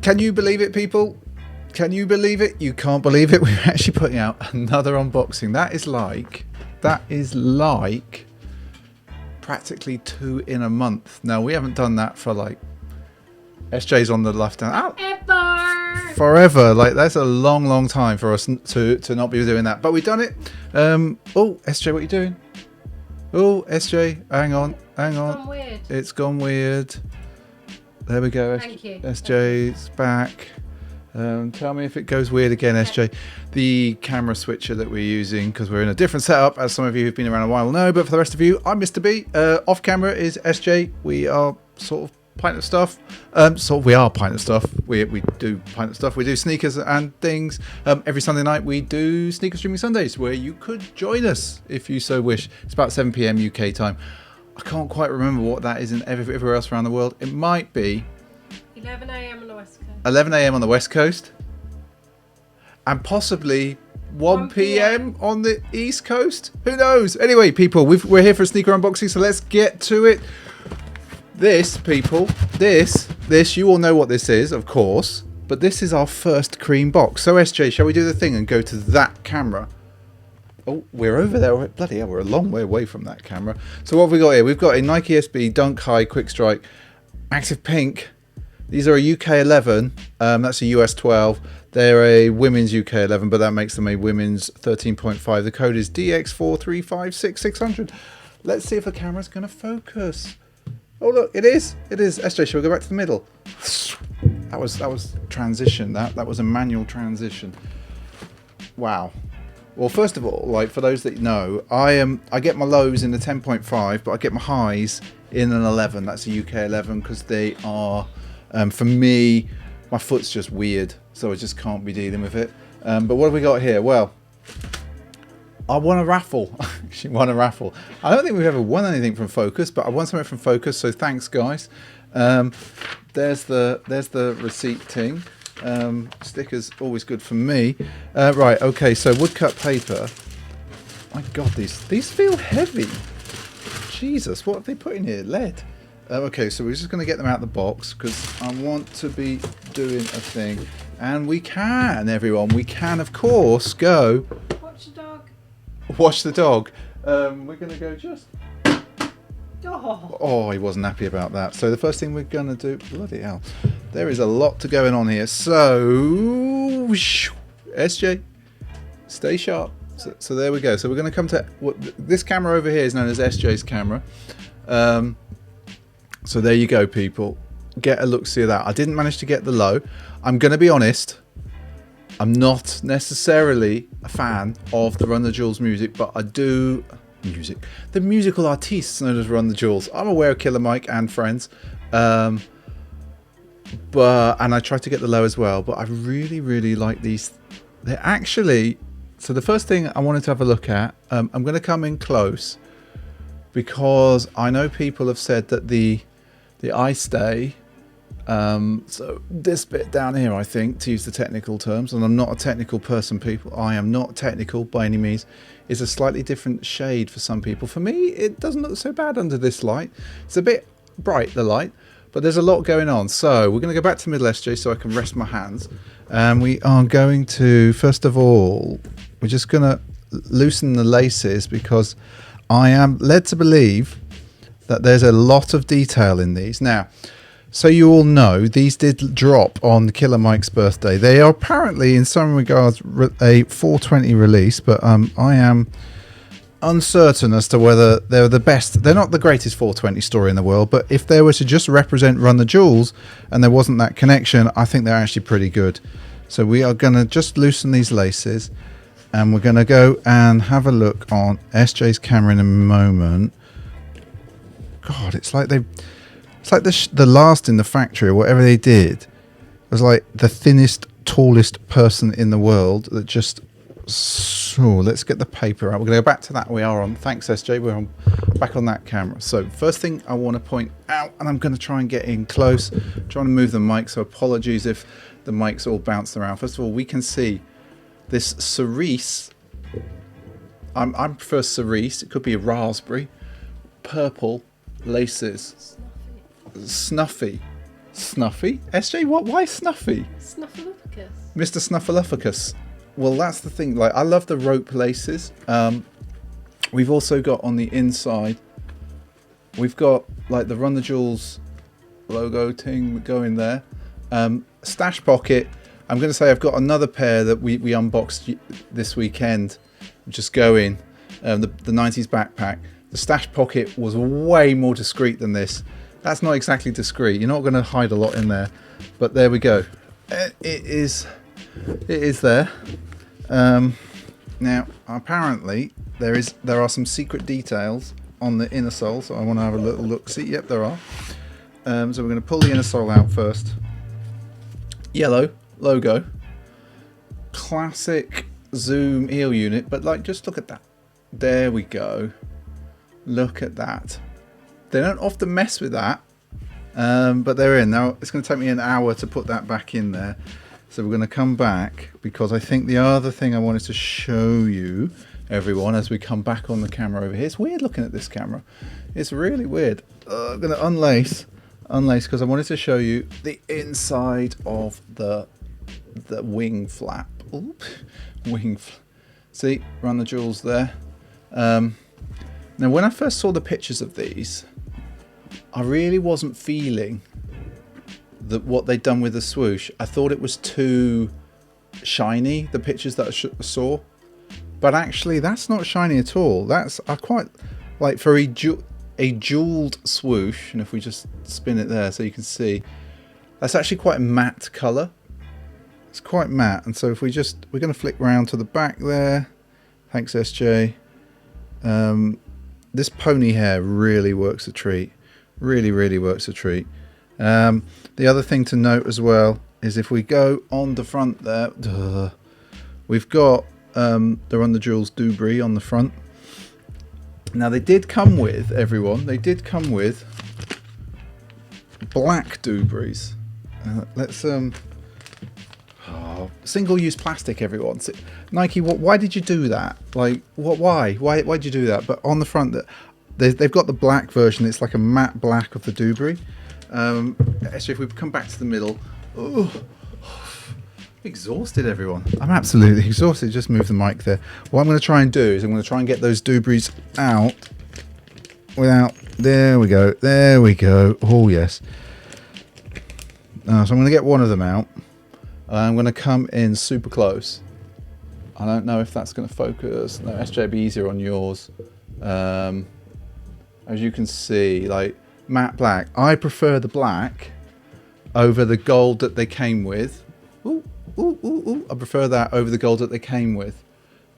Can you believe it, people? Can you believe it? You can't believe it. We're actually putting out another unboxing. That is like practically 2 in a month. Now, we haven't done that for like, SJ's on the left hand. Forever. Like, that's a long time for us to not be doing that. But we've done it. Oh, SJ, what are you doing? Oh, SJ, hang on. It's gone weird. It's gone weird. There we go. Thank you. SJ's back. Tell me if it goes weird again, SJ. The camera switcher that we're using, because we're in a different setup, as some of you who've been around a while know, but for the rest of you, I'm Mr. B. Off camera is SJ. We are sort of pint of stuff. We are pint of stuff. We do pint of stuff. We do sneakers and things. Every Sunday night we do Sneaker Streaming Sundays, where you could join us if you so wish. It's about 7 PM UK time. I can't quite remember what that is in everywhere else around the world. It might be 11 AM on the West Coast. 11 AM on the West Coast. And possibly 1 PM on the East Coast. Who knows? Anyway, people, we're here for a sneaker unboxing, so let's get to it. This, people, this, you all know what this is, of course. But this is our first cream box. So, SJ, shall we do the thing and go to that camera? Oh, we're over there. Bloody hell, we're a long way away from that camera. So what have we got here? We've got a Nike SB Dunk High Quick Strike Active Pink. These are a UK 11. That's a US 12. They're a women's UK 11, but that makes them a women's 13.5. The code is DX4356600. Let's see if the camera's going to focus. Oh, look, it is. It is. SJ, shall we go back to the middle? That was transition. That was a manual transition. Wow. Well, first of all, like for those that know, I get my lows in the 10.5, but I get my highs in an 11. That's a UK 11 because they are, for me, my foot's just weird, so I just can't be dealing with it. But what have we got here? Well, I won a raffle. Actually, won a raffle. I don't think we've ever won anything from Focus, but I won something from Focus, so thanks, guys. There's the receipt thing. Stickers always good for me. Right, okay, so woodcut paper. My God, these feel heavy. Jesus, what have they put in here? Lead. Okay, so we're just going to get them out of the box because I want to be doing a thing. And we can, everyone. We can, of course, go... Watch the dog. Watch the dog. We're going to go just... Oh, he wasn't happy about that. So the first thing we're going to do... Bloody hell. There is a lot to going on here. So... SJ, stay sharp. So there we go. So we're going to come to... This camera over here is known as SJ's camera. So there you go, people. Get a look-see of that. I didn't manage to get the low. I'm going to be honest. I'm not necessarily a fan of the Run the Jewels music, but I do... The musical artists known as Run the Jewels. I'm aware of Killer Mike and friends. And I tried to get the low as well, but I really like these. They're actually... So the first thing I wanted to have a look at, I'm going to come in close because I know people have said that the eye stay, so this bit down here, I think, to use the technical terms, and I'm not a technical person, people, I am not technical by any means, is a slightly different shade for some people. For me, it doesn't look so bad under this light. It's a bit bright, the light, but there's a lot going on. So we're going to go back to middle, SJ, so I can rest my hands. And we are going to, first of all, we're just going to loosen the laces because I am led to believe that there's a lot of detail in these. Now, so you all know, these did drop on Killer Mike's birthday. They are apparently, in some regards, a 420 release, but I am uncertain as to whether they're the best. They're not the greatest 420 story in the world, but if they were to just represent Run the Jewels and there wasn't that connection, I think they're actually pretty good. So we are going to just loosen these laces and we're going to go and have a look on SJ's camera in a moment. God, it's like the last in the factory or whatever they did was like the thinnest, tallest person in the world that just... So let's get the paper out. We're going to go back to that. We are on. Thanks, SJ. We're on, back on that camera. So first thing I want to point out, and I'm going to try and get in close, trying to move the mic. So apologies if the mic's all bounced around. First of all, we can see this cerise. I prefer cerise. It could be a raspberry, purple laces, snuffy. Snuffy? SJ, what? Why Snuffy? Snuffleupagus. Mr. Snuffleupagus. Well, that's the thing. Like, I love the rope laces. We've also got on the inside, we've got like the Run the Jewels logo thing going there. Stash pocket. I'm going to say I've got another pair that we unboxed this weekend. Just going. The 90s backpack. The stash pocket was way more discreet than this. That's not exactly discreet. You're not going to hide a lot in there. But there we go. It is there. Now, apparently, there are some secret details on the inner sole. So I want to have a little look. See, yep, there are. So we're going to pull the inner sole out first. Yellow logo. Classic Zoom eel unit. But like, just look at that. There we go. Look at that. They don't often mess with that, but they're in. Now, it's going to take me an hour to put that back in there. So we're going to come back, because I think the other thing I wanted to show you, everyone, as we come back on the camera over here. It's weird looking at this camera. It's really weird. I'm going to unlace, because I wanted to show you the inside of the wing flap. Oop. See, Run the Jewels there. Now, when I first saw the pictures of these, I really wasn't feeling that what they'd done with the swoosh. I thought it was too shiny, the pictures that I saw. But actually, that's not shiny at all. I quite like, for a jeweled swoosh, and if we just spin it there so you can see, that's actually quite a matte colour. It's quite matte. And so if we're going to flick round to the back there. Thanks, SJ. This pony hair really works a treat. Really, really works a treat. The other thing to note as well is if we go on the front there, we've got the Run the Jewels dubrae on the front. Now, they did come with, everyone, black dubraes. Let's single-use plastic, everyone. Nike, why did you do that? Like, why did you do that? But on the front, they've got the black version. It's like a matte black of the dubrae. Actually, if we come back to the middle, exhausted, everyone. I'm absolutely exhausted. Just move the mic there. What I'm going to try and do is I'm going to try and get those dubraes out without. There we go. There we go. Oh yes. So I'm going to get one of them out. I'm going to come in super close. I don't know if that's going to focus. No, SJ, be easier on yours. As you can see, like matte black. I prefer the black over the gold that they came with. I prefer that over the gold that they came with.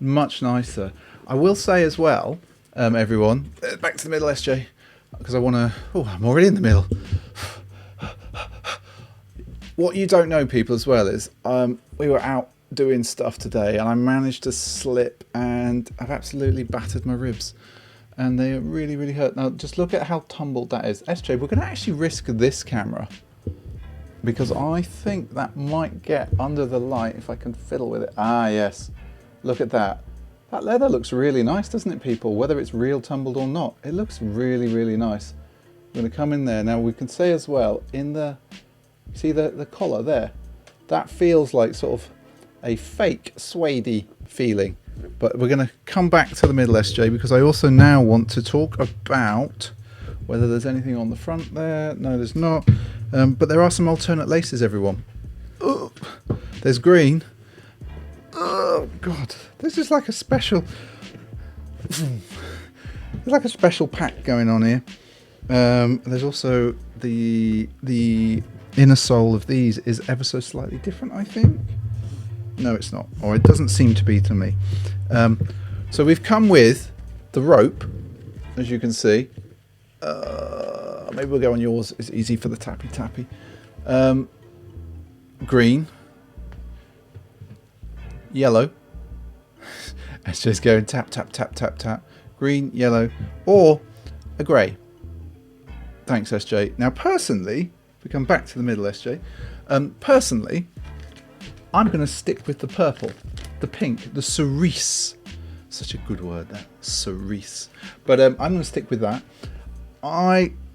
Much nicer. I will say as well, everyone, back to the middle, SJ, because I want to. Oh, I'm already in the middle. What you don't know, people, as well, is we were out doing stuff today and I managed to slip and I've absolutely battered my ribs and they really, really hurt. Now, just look at how tumbled that is. SJ, we're going to actually risk this camera because I think that might get under the light if I can fiddle with it. Ah, yes. Look at that. That leather looks really nice, doesn't it, people? Whether it's real tumbled or not, it looks really, really nice. I'm going to come in there. Now, we can say as well, in the... See the collar there? That feels like sort of a fake suede feeling. But we're going to come back to the middle, SJ, because I also now want to talk about whether there's anything on the front there. No, there's not. But there are some alternate laces, everyone. Oh, there's green. Oh, God. This is like a special... There's like a special pack going on here. There's also the inner sole of these is ever so slightly different, I think. No, it's not, or it doesn't seem to be to me. So we've come with the rope, as you can see. Maybe we'll go on yours. It's easy for the tappy. Green, yellow. Let's just go tap, tap, tap, tap, tap. Green, yellow, or a grey. Thanks, SJ. Now, personally, if we come back to the middle, SJ, personally, I'm going to stick with the purple, the pink, the cerise. Such a good word, that cerise. But I'm going to stick with that.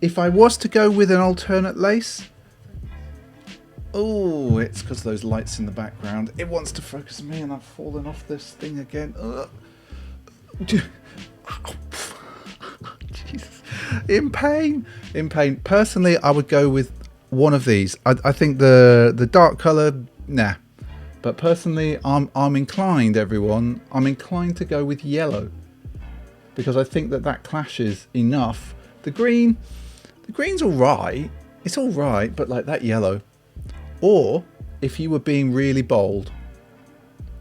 If I was to go with an alternate lace, Oh, it's because those lights in the background. It wants to focus me and I've fallen off this thing again. Jesus. In pain. In pain. Personally, I would go with one of these. I think the dark colour, nah. But personally, I'm inclined, everyone. I'm inclined to go with yellow. Because I think that clashes enough. The green's alright. It's alright, but like that yellow. Or if you were being really bold.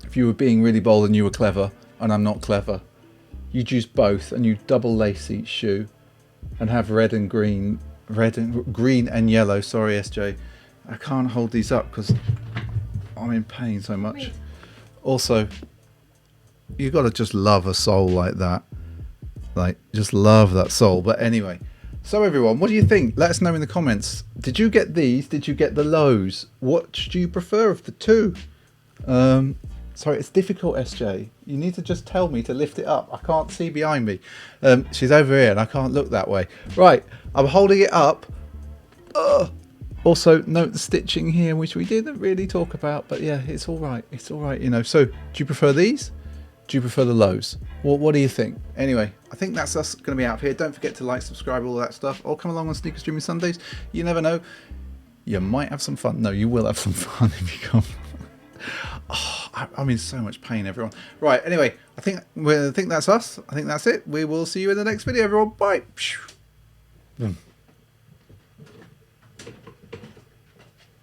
If you were being really bold and you were clever, and I'm not clever, you'd use both and you double lace each shoe and have red and green and yellow. Sorry, SJ. I can't hold these up because I'm in pain so much. Also, you got to just love a sole like that. Like, just love that sole. But anyway, so everyone, what do you think? Let us know in the comments. Did you get these? Did you get the lows? What do you prefer of the two? Sorry, it's difficult, SJ. You need to just tell me to lift it up. I can't see behind me. She's over here and I can't look that way. Right, I'm holding it up. Also, note the stitching here, which we didn't really talk about. But yeah, it's all right. It's all right, you know. So, do you prefer these? Do you prefer the lows? What do you think? Anyway, I think that's us going to be out here. Don't forget to like, subscribe, all that stuff. Or come along on Sneaker Streaming Sundays. You never know. You might have some fun. No, you will have some fun if you come. Oh, I'm in so much pain, everyone. Right, anyway, I think that's us. I think that's it. We will see you in the next video, everyone. Bye. Boom.